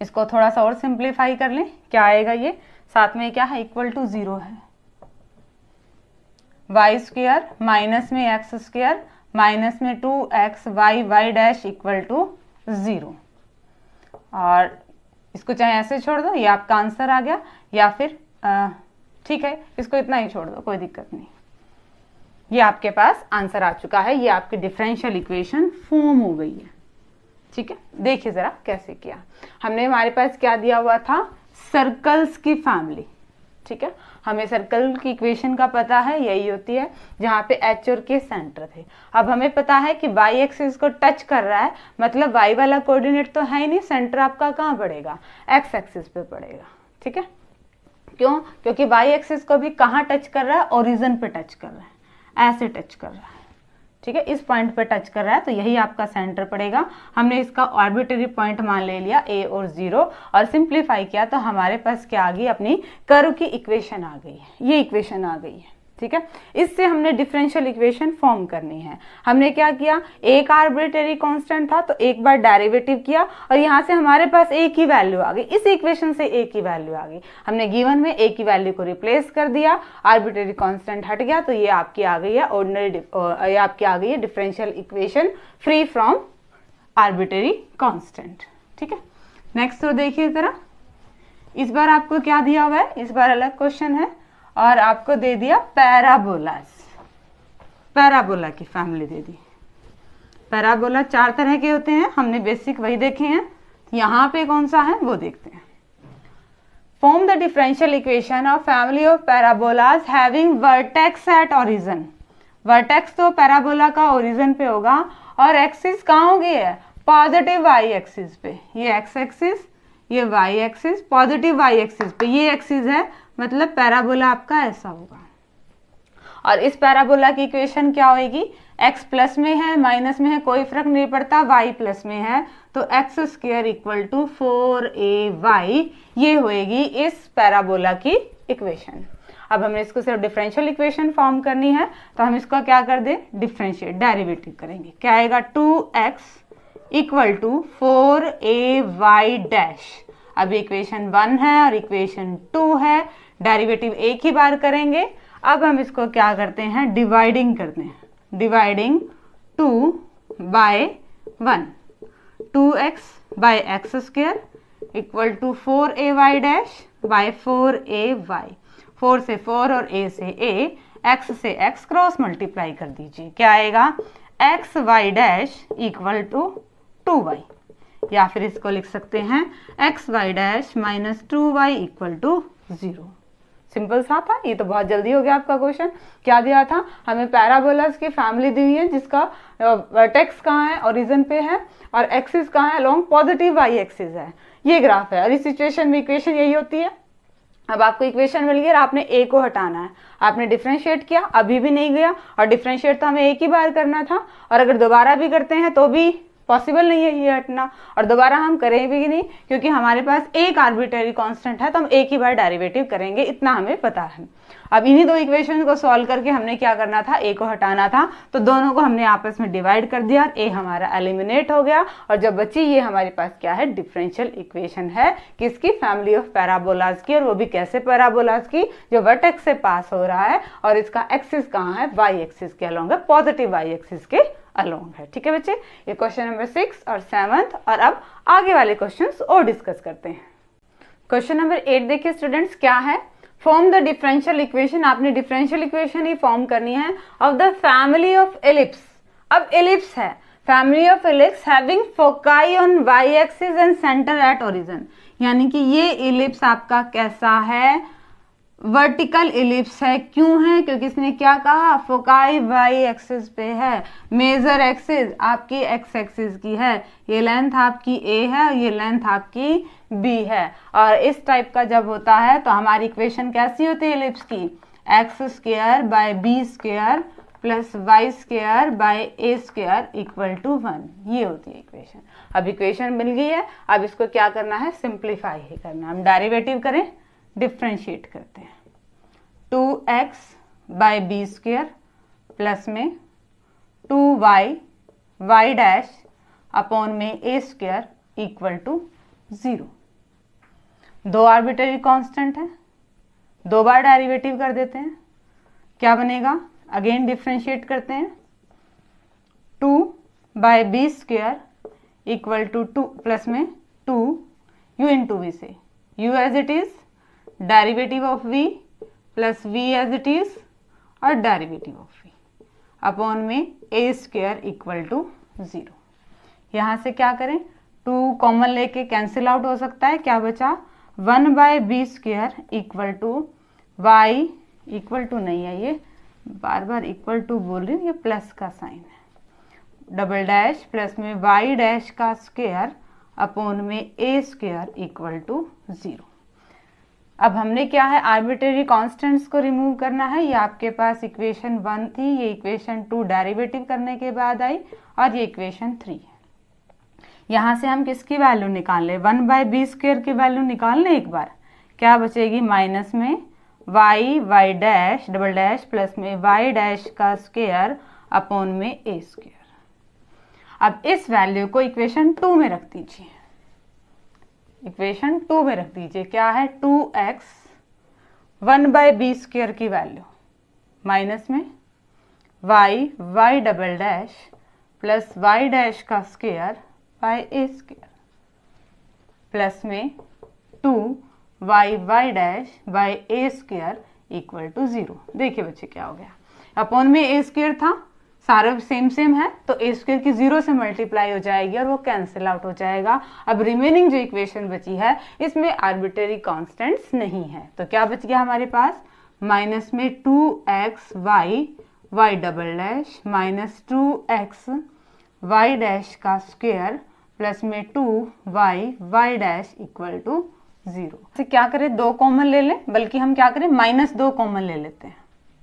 इसको थोड़ा सा और सिंप्लीफाई कर लें, क्या आएगा, ये साथ में क्या है, इक्वल टू 0 है, वाई स्क्वायर माइनस में एक्स स्क्वायर माइनस में 2x y dash equal to 0। और इसको चाहे ऐसे छोड़ दो, ये आपका आंसर आ गया, या फिर ठीक है इसको इतना ही छोड़ दो, कोई दिक्कत नहीं, ये आपके पास आंसर आ चुका है, ये आपकी डिफरेंशियल इक्वेशन फॉर्म हो गई है। ठीक है, देखिए जरा कैसे किया हमने, हमारे पास क्या दिया हुआ था, सर्कल्स की फैमिली, ठीक है, हमें सर्कल की इक्वेशन का पता है, यही होती है जहाँ पे एच और के सेंटर थे। अब हमें पता है कि वाई एक्सिस को टच कर रहा है, मतलब वाई वाला कोऑर्डिनेट तो है ही नहीं, सेंटर आपका कहाँ पड़ेगा, एक्स एक्सिस पे पड़ेगा। ठीक है, क्यों, क्योंकि वाई एक्सिस को भी कहाँ टच कर रहा है, ओरिजिन पे टच कर रहा है, ऐसे टच कर रहा है। ठीक है, इस पॉइंट पे टच कर रहा है, तो यही आपका सेंटर पड़ेगा। हमने इसका आर्बिट्रेरी पॉइंट मान ले लिया a और 0 और सिंप्लीफाई किया, तो हमारे पास क्या आ गई, अपनी कर्व की इक्वेशन आ गई है, ये इक्वेशन आ गई है। ठीक है, इससे हमने डिफरेंशियल इक्वेशन फॉर्म करनी है। हमने क्या किया, एक आर्बिट्रेरी कांस्टेंट था तो एक बार डेरिवेटिव किया और यहाँ से हमारे पास a की वैल्यू आ गई, इस इक्वेशन से a की वैल्यू आ गई, हमने गिवन में a की वैल्यू को रिप्लेस कर दिया, आर्बिट्रेरी कांस्टेंट हट गया, तो ये आपकी आ गई है ऑर्डिनरी, ये आपकी आ गई है differential equation free from arbitrary constant. ठीक है, नेक्स्ट तो देखिए जरा, इस बार आपको क्या दिया हुआ है, इस बार अलग क्वेश्चन है और आपको दे दिया पैराबोलास, पैराबोला की फैमिली दे दी। पैराबोला 4 तरह के होते हैं, हमने बेसिक वही देखे हैं, यहाँ पे कौन सा है वो देखते हैं। Form the differential equation of family of parabolas having vertex at origin. Vertex तो पैराबोला का ओरिजिन पे होगा और एक्सिस कहाँ होगी है, पॉजिटिव वाई एक्सिस पे, ये एक्स एक्सिस, ये y axis, positive y axis पे ये एक्सिस है, मतलब पैराबोला आपका ऐसा होगा। और इस पैराबोला की इक्वेशन क्या होगी, x प्लस में है माइनस में है कोई फर्क नहीं पड़ता, y प्लस में है तो x square equal to 4ay, ये होएगी इस पैराबोला की इक्वेशन। अब हमें इसको सिर्फ डिफरेंशियल इक्वेशन फॉर्म करनी है, तो हम इसको क्या कर दें, डिफरेंशिएट, डेरिवेटिव करेंगे। क्या आएगा, 2x equal to 4ay dash. अब इक्वेशन 1 है और इक्वेशन 2 है, डेरिवेटिव एक ही बार करेंगे। अब हम इसको क्या करते हैं, डिवाइडिंग करते हैं, dividing 2 by 1, 2x by x square equal to 4ay dash by 4ay, 4 से 4 और a से a, x से x क्रॉस मल्टीप्लाई कर दीजिए, क्या आएगा, x Y dash equal to 2y, या फिर इसको लिख सकते हैं x Y dash minus 2y equal to 0। Simple सा था, ये तो बहुत जल्दी हो गया आपका क्वेश्चन। क्या दिया था हमें, पैराबोलास की फैमिली दी हुई है जिसका वर्टेक्स कहाँ है, ओरिजिन पे है, और एक्सिस कहाँ है, अलोंग पॉजिटिव वाई एक्सिस है, ये ग्राफ है। और इस सिचुएशन में इक्वेशन यही होती है। अब आपको इक्वेशन मिल गई और आपने a को हटाना है, आपने डिफरेंशिएट किया, अभी भी नहीं गया, और डिफरेंशिएट तो हमें एक ही बार करना था, और अगर दोबारा भी करते हैं तो भी पॉसिबल नहीं है ये हटना, और दोबारा हम करें भी नहीं क्योंकि हमारे पास एक आर्बिट्रेरी कांस्टेंट है, तो हम एक ही बार डेरिवेटिव करेंगे, इतना हमें पता है। अब इन्हीं दो इक्वेशन को सॉल्व करके हमने क्या करना था, a को हटाना था, तो दोनों को हमने आपस में डिवाइड कर दिया, a हमारा एलिमिनेट हो गया, और जब बची ये हमारे पास क्या है, डिफरेंशियल इक्वेशन है, किसकी, फैमिली ऑफ पैराबोलास की, और वो भी कैसे पैराबोलास की, जो वर्टेक्स से पास हो रहा है और इसका एक्सिस कहाँ है, वाई एक्सिस के अलोंग है, पॉजिटिव वाई एक्सिस के अलोंग है। ठीक है बच्चे, ये क्वेश्चन नंबर 6 और 7, और अब आगे वाले क्वेश्चंस और डिस्कस करते हैं। क्वेश्चन नंबर 8 देखिए स्टूडेंट्स, क्या है, फॉर्म द डिफरेंशियल इक्वेशन, आपने डिफरेंशियल इक्वेशन ही फॉर्म करनी है of the family of ellipse. अब एलिप्स है, family of ellipse having foci on y axis and centre at origin, यानी कि ये एलिप्स आपका कैसा है, वर्टिकल इलिप्स है। क्यों है, क्योंकि इसने क्या कहा, फोकाई वाई एक्सिस पे है, मेजर एक्सिस आपकी एक्स एक्सिस की है, ये लेंथ आपकी a है और ये लेंथ आपकी b है। और इस टाइप का जब होता है तो हमारी इक्वेशन कैसी होती है इलिप्स की, x square by b square plus y square by a square equal to 1, ये होती है इक्वेशन। अब इक्वेशन मिल गई है, अब इसको क्या करना है, सिंप्लीफाई ही करना है। हम डेरिवेटिव करें, डिफरेंशिएट करते हैं, 2x bye b square plus में 2y वाई डैश अपॉन में a स्क्वायर इक्वल टू 0। दो आर्बिट्रेरी कांस्टेंट है, दो बार डेरिवेटिव कर देते हैं, क्या बनेगा, अगेन डिफरेंशिएट करते हैं, 2 by b square equal to 2 plus में 2 u इंटू वी से, u as it is, derivative of v plus v as it is और डेरिवेटिव ऑफ v अपॉन में a स्क्वायर इक्वल टू 0। यहाँ से क्या करें, 2 कॉमन लेके कैंसिल आउट हो सकता है, क्या बचा, 1 by b square equal to y equal to नहीं है, ये बार बार इक्वल टू बोल रही हूँ, ये प्लस का साइन है, डबल डैश प्लस में y डैश का स्क्वायर अपॉन में a स्क्वायर इक्वल टू 0। अब हमने क्या है, आर्बिट्रेरी कांस्टेंट्स को रिमूव करना है। ये आपके पास इक्वेशन 1 थी, ये इक्वेशन 2 डेरिवेटिव करने के बाद आई और ये इक्वेशन 3 है। यहाँ से हम किसकी वैल्यू निकाल लें, 1/b स्क्वायर की वैल्यू निकाल लें एक बार। क्या बचेगी, माइनस में y dash double dash plus में y डैश का स्क्वायर अपॉन में a स्क्वायर। अब इस वैल्यू को इक्वेशन 2 में रख दीजिए, इक्वेशन 2 में रख दीजिए। क्या है, 2x 1/b स्क्वायर की वैल्यू माइनस में y double dash plus y dash का square by a square plus में 2y dash by a square equal to 0। देखिए बच्चे क्या हो गया, अपॉन में a स्क्वायर था, सारे सेम है, तो a स्क्वायर की 0 से मल्टीप्लाई हो जाएगी और वो कैंसिल आउट हो जाएगा। अब रिमेनिंग जो इक्वेशन बची है इसमें आर्बिट्रेरी कांस्टेंट्स नहीं है, तो क्या बच गया हमारे पास, माइनस में 2x y double dash minus 2x y dash का स्क्वायर प्लस में 2y डैश इक्वल टू 0। क्या करें, 2 कॉमन ले लें, बल्कि हम क्या करें, -2 कॉमन ले लेते हैं।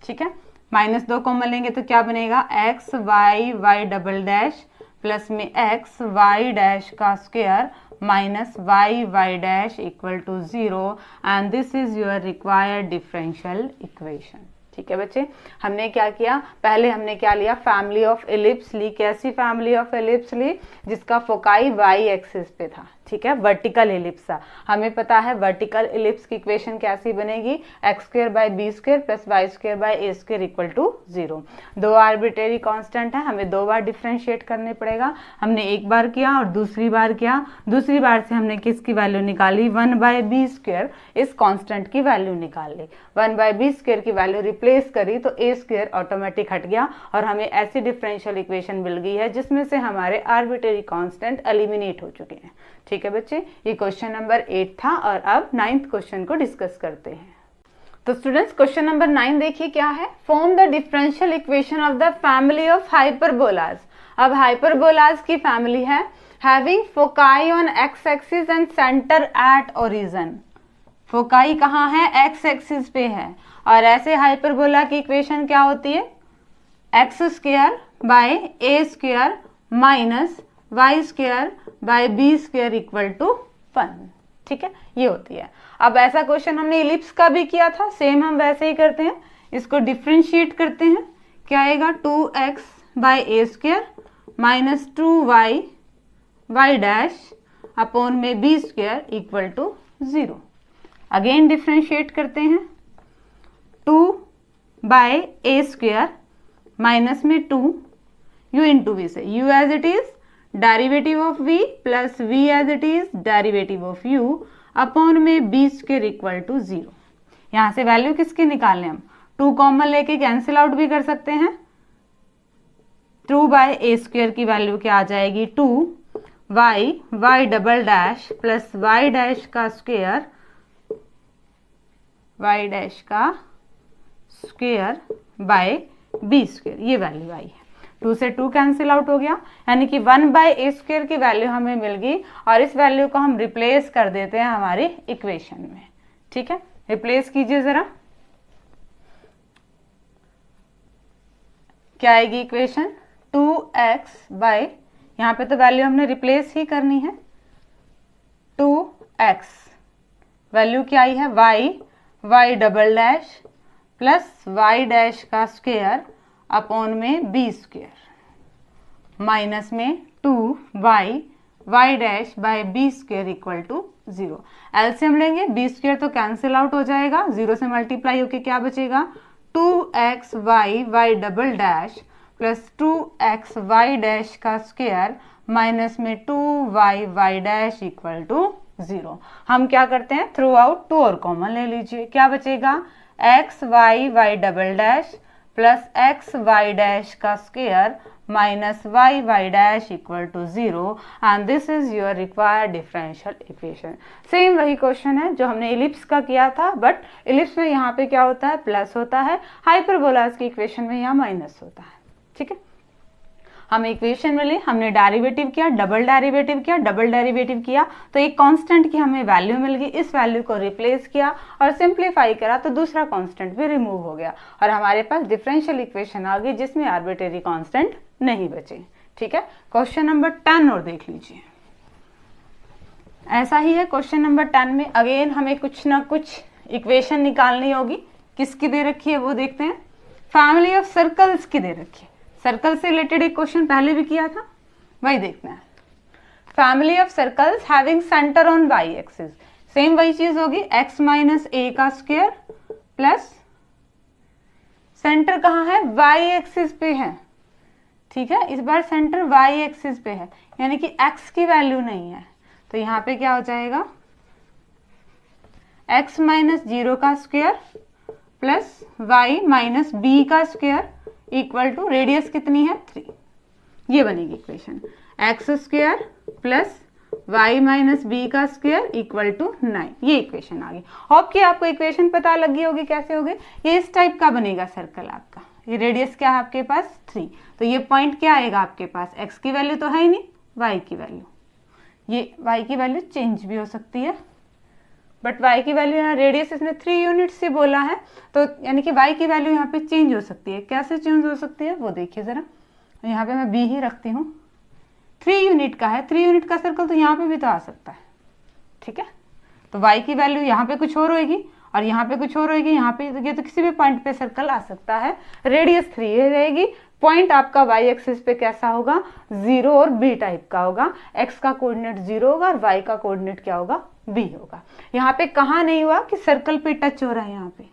ठीक है, -2 कॉमन लेंगे तो क्या बनेगा, x y double dash plus में x y डैश का square minus y dash equal to 0 and this is your required differential equation. ठीक है बच्चे, हमने क्या किया, पहले हमने क्या लिया, फैमिली ऑफ एलिप्स ली। कैसी फैमिली ऑफ एलिप्स ली, जिसका फोकाई y एक्सिस पे था। ठीक है, वर्टिकल एलिप्स था। हमें पता है वर्टिकल एलिप्स की इक्वेशन कैसी बनेगी, x² by b square plus y² by a square equal to 0। 2 arbitrary constant है, हमें 2 बार डिफरेंशिएट करने पड़ेगा। हमने एक बार किया और दूसरी बार किया। दूसरी बार से हमने किसकी वैल्यू निकाली, 1/b स्क्वायर, इस कांस्टेंट की वैल्यू निकाल ली। 1/b स्क्वायर की वैल्यू रिप्लेस करी तो a स्क्वायर ऑटोमेटिक हट गया और हमें ऐसी डिफरेंशियल इक्वेशन मिल गई है जिसमें से हमारे आर्बिट्रेरी कांस्टेंट एलिमिनेट हो चुके हैं। ठीक है बच्चे, ये क्वेश्चन नंबर 8 था और अब 9th क्वेश्चन को डिस्कस करते हैं। तो स्टूडेंट्स, क्वेश्चन नंबर 9 देखिए क्या है, form the differential equation of the family of hyperbolas. अब हाइपरबोलास की फैमिली है having foci on x axis and centre at origin. Foci कहाँ है, x एक्सिस पे है, और ऐसे हाइपरबोला की इक्वेशन क्या होती है, x square by a square minus y square by b square equal to 1। ठीक है, ये होती है। अब ऐसा क्वेश्चन हमने इलिप्स का भी किया था, सेम हम वैसे ही करते हैं, इसको डिफरेंशिएट करते हैं। क्या आएगा, 2x by a square minus 2y dash upon में b square equal to 0। Again differentiate करते हैं, 2 बाय a स्क्वायर माइनस में 2 u इंटू v से, u as it is derivative of v plus v as it is derivative of u upon में b स्क्वायर इक्वल टू 0। यहां से वैल्यू किसकी निकालने, हम 2 कॉमन लेके कैंसिल आउट भी कर सकते हैं। 2 बाय a स्क्वायर की वैल्यू क्या आ जाएगी, 2y double dash plus y dash का स्क्वायर y डैश का स्क्वायर बाय b स्क्वायर, ये वैल्यू आई है। 2 से 2 कैंसिल आउट हो गया, यानी कि 1/a स्क्वायर की वैल्यू हमें मिल गई और इस वैल्यू को हम रिप्लेस कर देते हैं हमारी इक्वेशन में। ठीक है, रिप्लेस कीजिए जरा, क्या आएगी इक्वेशन, 2x बाय, यहाँ पे तो वैल्यू हमने रिप्लेस ही करनी है, 2x वैल्यू क्या आई है, y double dash plus y dash का स्क्वायर अपॉन में b स्क्वायर माइनस में 2y dash by b square equal to 0। LCM लेंगे, b स्क्वायर तो कैंसिल आउट हो जाएगा, 0 से मल्टीप्लाई होके क्या बचेगा, 2xy double dash plus 2xy dash का स्क्वायर माइनस में 2y डैश इक्वल टू 0। हम क्या करते हैं, थ्रू आउट 2 और कॉमन ले लीजिए, क्या बचेगा, xy double dash plus X Y dash का square minus Y Y dash equal to 0 and this is your required differential equation. Same वही क्वेश्चन है जो हमने इलिप्स का किया था, बट इलिप्स में यहाँ पे क्या होता है, प्लस होता है, हाइपरबोलास की इक्वेशन में यहाँ माइनस होता है। ठीक है, हमें इक्वेशन मिली, हमने डेरिवेटिव किया, डबल डेरिवेटिव किया, डबल डेरिवेटिव किया तो एक कांस्टेंट की हमें वैल्यू मिल गई, इस वैल्यू को रिप्लेस किया और सिंप्लीफाई करा तो दूसरा कांस्टेंट भी रिमूव हो गया और हमारे पास डिफरेंशियल इक्वेशन आ गई जिसमें आर्बिट्रेरी कांस्टेंट नहीं बचे। ठीक है, क्वेश्चन नंबर 10 और देख लीजिए। ऐसा ही है, क्वेश्चन नंबर 10 में अगेन हमें कुछ ना कुछ इक्वेशन निकालनी होगी। किसकी दे रखी है वो देखते हैं, फैमिली ऑफ सर्कल्स की दे रखी है। सर्कल से रिलेटेड एक क्वेश्चन पहले भी किया था, वही देखना है। Family of circles having centre on y axis, same वही चीज होगी, एक्स माइनस ए का स्क्वायर प्लस सेंटर कहाँ है, वाई एक्सिस पे है। ठीक है, इस बार सेंटर वाई एक्सिस पे है, यानी कि एक्स की वैल्यू नहीं है, तो यहाँ पे क्या हो जाएगा, एक्स माइनस 0 का square plus y minus b का स्क्वायर इक्वल टू रेडियस कितनी है 3। ये बनेगी equation, x square plus y minus b का स्क्वायर इक्वल टू 9। ये इक्वेशन आ गई। होप कि आपको इक्वेशन पता लगी होगी कैसे होगी। ये इस टाइप का बनेगा सर्कल आपका, ये रेडियस क्या है आपके पास 3, तो ये पॉइंट क्या आएगा आपके पास, एक्स की वैल्यू तो है ही नहीं, वाई की वैल्यू, ये वाई की वैल्यू चेंज भी हो सकती है, बट y की वैल्यू यहाँ रेडियस इसने 3 यूनिट से बोला है, तो यानी कि y की वैल्यू यहाँ पे चेंज हो सकती है। कैसे चेंज हो सकती है वो देखिए जरा, यहाँ पे मैं b ही रखती हूँ, 3 यूनिट का है, 3 यूनिट का सर्कल तो यहाँ पे भी तो आ सकता है। ठीक है, तो y की वैल्यू यहाँ पे कुछ और होगी और यहाँ पे कुछ और होगी, यहाँ पे ये तो किसी भी पॉइंट पे सर्कल आ सकता है। रेडियस 3 रहेगी, पॉइंट आपका y एक्सिस पे कैसा होगा, 0 और b टाइप का होगा, x का कोऑर्डिनेट 0 होगा और y का कोऑर्डिनेट क्या होगा, b होगा। यहाँ पे कहा नहीं हुआ कि सर्कल पे टच हो रहा है यहाँ पे।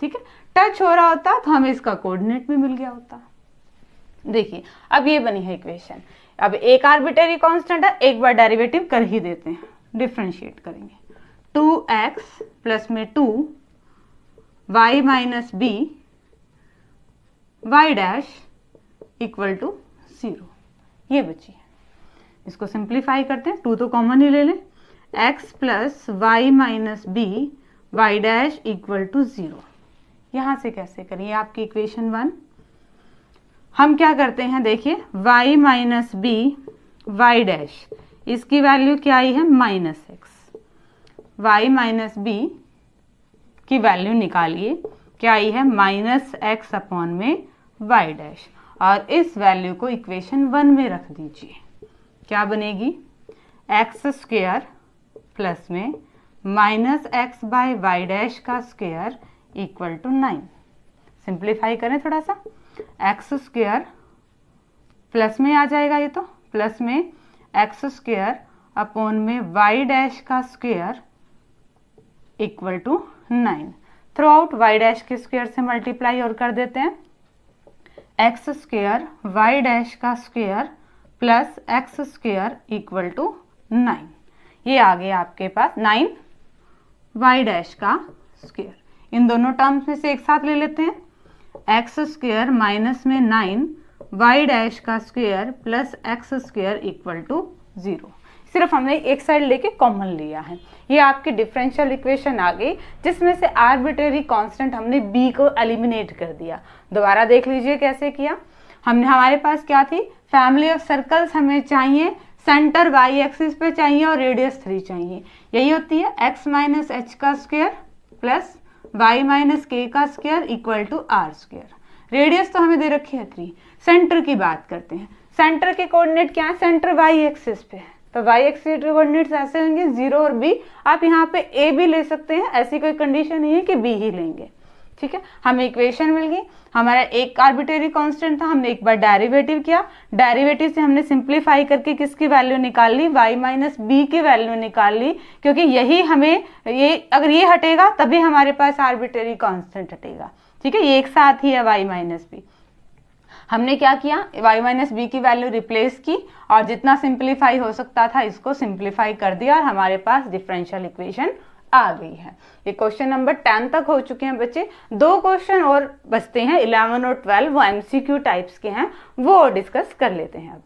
ठीक है, टच हो रहा होता तो हमें इसका कोऑर्डिनेट भी मिल गया होता। देखिए अब ये बनी है इक्वेशन, अब एक आर्बिट्रेरी कांस्टेंट है, एक बार डेरिवेटिव कर ही देते हैं, डिफरेंशिएट करेंगे, 2x प्लस में 2 y minus b y dash equal to 0। ये बची है, इसको सिंप्लीफाई करते हैं, 2 तो कॉमन ही ले लें, x plus y minus b y dash equal to 0। यहां से कैसे करिए आपकी इक्वेशन 1, हम क्या करते हैं, देखिए y minus b y dash, इसकी वैल्यू क्या आई है minus x, y minus b की वैल्यू निकालिए, क्या आई है माइनस एक्स अपॉन में वाई डैश, और इस वैल्यू को इक्वेशन 1 में रख दीजिए। क्या बनेगी, एक्स स्क्वायर प्लस में minus x by y dash का स्क्वायर इक्वल टू 9। सिंप्लीफाई करें थोड़ा सा, एक्स स्क्वायर प्लस में आ जाएगा, ये तो प्लस में एक्स स्क्वायर अपॉन में वाई डैश का square equal to 9। Throughout y dash के स्क्वायर से मल्टीप्लाई और कर देते हैं, एक्स स्क्वायर वाई डैश का square plus x square equal to 9। ये आ गया आपके पास 9 वाई डैश का स्क्वायर। इन दोनों टर्म्स में से एक साथ ले लेते हैं, एक्स स्क्वायर माइनस में 9 वाई डैश का square plus x square equal to 0। सिर्फ हमने एक साइड लेके कॉमन लिया है। ये आपकी डिफरेंशियल इक्वेशन आ गई जिसमें से आर्बिट्रेरी कांस्टेंट हमने b को एलिमिनेट कर दिया। दोबारा देख लीजिए कैसे किया हमने। हमारे पास क्या थी, फैमिली ऑफ सर्कल्स हमें चाहिए, सेंटर y एक्सिस पे चाहिए और रेडियस 3 चाहिए। यही होती है x माइनस एच का square plus y minus k का square equal to r square. Radius तो हमें दे रखी है 3। सेंटर की बात करते हैं, सेंटर के कोऑर्डिनेट क्या है, सेंटर y एक्सिस पे है, तो y एक्सिस कोऑर्डिनेट्स ऐसे होंगे 0 और b। आप यहाँ पे a भी ले सकते हैं, ऐसी कोई कंडीशन नहीं है कि b ही लेंगे। ठीक है, हमें इक्वेशन मिल गई। हमारा एक आर्बिट्रेरी कांस्टेंट था, हमने एक बार डेरिवेटिव किया, डेरिवेटिव से हमने सिंप्लीफाई करके किसकी वैल्यू निकाल ली, y माइनस बी की वैल्यू निकाल ली, क्योंकि यही हमें ये अगर ये हटेगा तभी हमारे पास आर्बिट्रेरी कांस्टेंट हटेगा। ठीक है, ये एक साथ ही है y माइनस बी। हमने क्या किया, y माइनस बी की वैल्यू रिप्लेस की और जितना सिंप्लीफाई हो सकता था इसको सिंप्लीफाई कर दिया और हमारे पास डिफरेंशियल इक्वेशन आ गई है। ये क्वेश्चन नंबर 10 तक हो चुके हैं बच्चे। 2 क्वेश्चन और बचते हैं 11 और 12, वो एमसीक्यू टाइप्स के हैं, वो डिस्कस कर लेते हैं अब।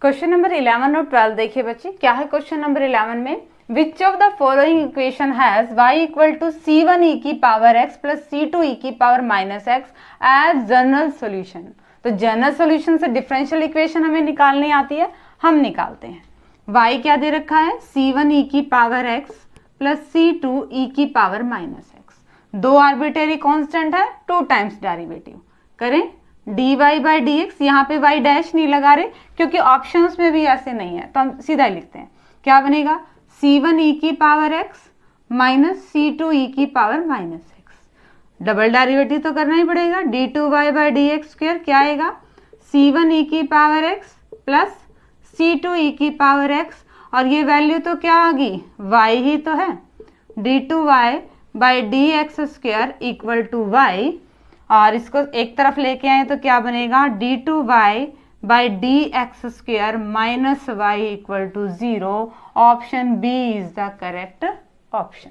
क्वेश्चन नंबर 11 और 12 देखिए बच्चे, क्या है क्वेश्चन नंबर 11 में, which of the following equation has y equal to c1 e की power x plus c2 e की power minus x as general solution. तो जनरल सोल्यूशन से डिफरेंशियल इक्वेशन हमें निकालनी आती है, हम निकालते हैं। y क्या दे रखा है, c1 e की power x plus c2 e की power minus x। 2 arbitrary constant है, 2 टाइम्स डेरिवेटिव करें dy बाई डी एक्स। यहाँ पे y डैश नहीं लगा रहे क्योंकि ऑप्शंस में भी ऐसे नहीं है, तो हम सीधा ही लिखते हैं। क्या बनेगा, c1 e की power x minus c2 e की power minus x। Double derivative तो करना ही पड़ेगा, d2y by d x square क्या आएगा, c1 e की power x plus c2 e की पावर x, और ये वैल्यू तो क्या आ गई, y ही तो है, d2y by d x square equal to y, और इसको एक तरफ लेके आए तो क्या बनेगा, d2y by d x square minus y equal to 0। Option b is the correct option.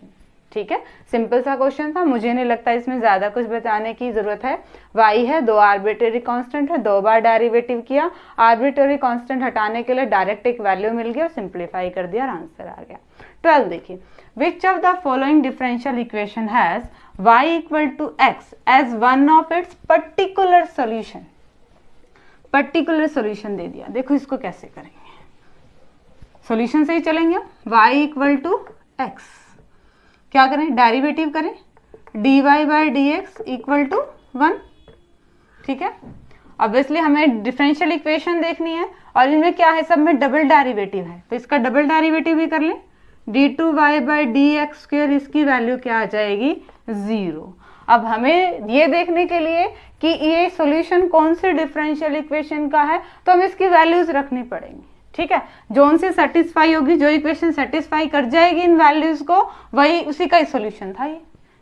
ठीक है, सिंपल सा क्वेश्चन था, मुझे नहीं लगता इसमें ज्यादा कुछ बताने की जरूरत है। y है, 2 आर्बिट्रेरी कांस्टेंट है, 2 बार डेरिवेटिव किया, आर्बिट्रेरी कांस्टेंट हटाने के लिए डायरेक्ट एक वैल्यू मिल गया, सिंप्लीफाई कर दिया और आंसर आ गया। 12 देखिए, which of the following differential equation has y equal to x as one of its particular solution. Particular solution दे दिया, देखो इसको कैसे करेंगे, सोल्यूशन से ही चलेंगे। y इक्वल टू x, क्या करें, डेरिवेटिव करें, dy by d x equal to 1। ठीक है, ऑब्वियसली हमें डिफरेंशियल इक्वेशन देखनी है और इनमें क्या है, सब में डबल डेरिवेटिव है, तो इसका डबल डेरिवेटिव भी कर लें, d2y by d x square, इसकी वैल्यू क्या आ जाएगी, 0। अब हमें ये देखने के लिए कि ये सॉल्यूशन कौन से डिफरेंशियल इक्वेशन का है, तो हम इसकी वैल्यूज रखनी पड़ेंगी। ठीक है, जो उनसे सेटिस्फाई होगी, जो इक्वेशन सेटिस्फाई कर जाएगी इन वैल्यूज को, वही उसी का ही सॉल्यूशन था ये।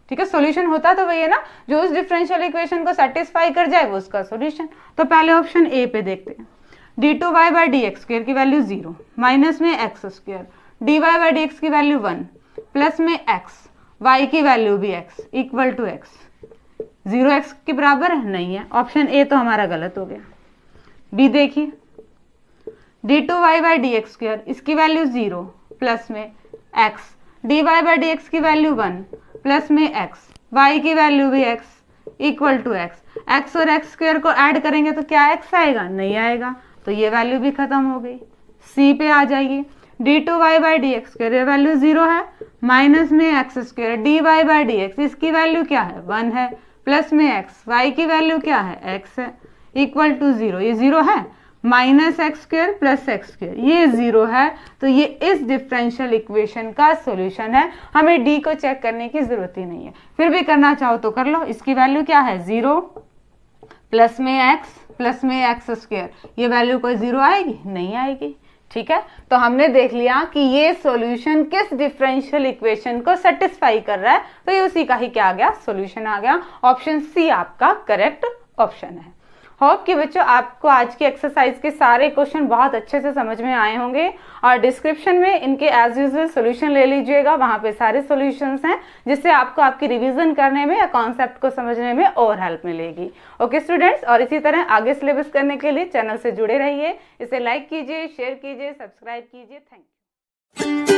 ठीक है, सॉल्यूशन होता तो वही है ना, जो उस डिफरेंशियल इक्वेशन को सेटिस्फाई कर जाए वो उसका सॉल्यूशन। तो पहले ऑप्शन ए पे देखते हैं, d2y by d x square की वैल्यू 0, माइनस में x square, dy by d x की वैल्यू 1, प्लस में x, y की वैल्यू भी x equal to x। 0x के बराबर नहीं है, ऑप्शन ए तो हमारा गलत हो गया। बी देखिए, d2y by d x square, इसकी वैल्यू 0, प्लस में x, dy by d x की वैल्यू 1, प्लस में x, y की वैल्यू भी x इक्वल टू x और x स्क्वायर को ऐड करेंगे तो क्या x आएगा, नहीं आएगा, तो ये वैल्यू भी खत्म हो गई। सी पे आ जाइए, d2y by d x square, ये वैल्यू 0 है, माइनस में x square, dy by d x, इसकी वैल्यू क्या है, 1 है, प्लस में x, y की वैल्यू क्या है, x है, इक्वल टू 0। ये 0 है, minus x square plus x square, ये 0 है, तो ये इस डिफरेंशियल इक्वेशन का सॉल्यूशन है। हमें डी को चेक करने की जरूरत ही नहीं है, फिर भी करना चाहो तो कर लो। इसकी वैल्यू क्या है, 0, प्लस में x, प्लस में एक्स स्क्वायर, ये वैल्यू कोई 0 आएगी, नहीं आएगी। ठीक है, तो हमने देख लिया कि ये सॉल्यूशन किस डिफरेंशियल इक्वेशन को सेटिस्फाई कर रहा है, तो ये उसी का ही क्या आ गया, सॉल्यूशन आ गया। ऑप्शन सी आपका करेक्ट ऑप्शन है। होप कि बच्चों आपको आज की एक्सरसाइज के सारे क्वेश्चन बहुत अच्छे से समझ में आए होंगे, और डिस्क्रिप्शन में इनके एज यूजुअल सॉल्यूशन ले लीजिएगा, वहां पे सारे सॉल्यूशंस हैं, जिससे आपको आपकी रिवीजन करने में या कॉन्सेप्ट को समझने में और हेल्प मिलेगी। ओके स्टूडेंट्स, और इसी तरह आगे सिलेबस करने के लिए चैनल से जुड़े रहिए, इसे लाइक कीजिए, शेयर कीजिए, सब्सक्राइब कीजिए। Thank you.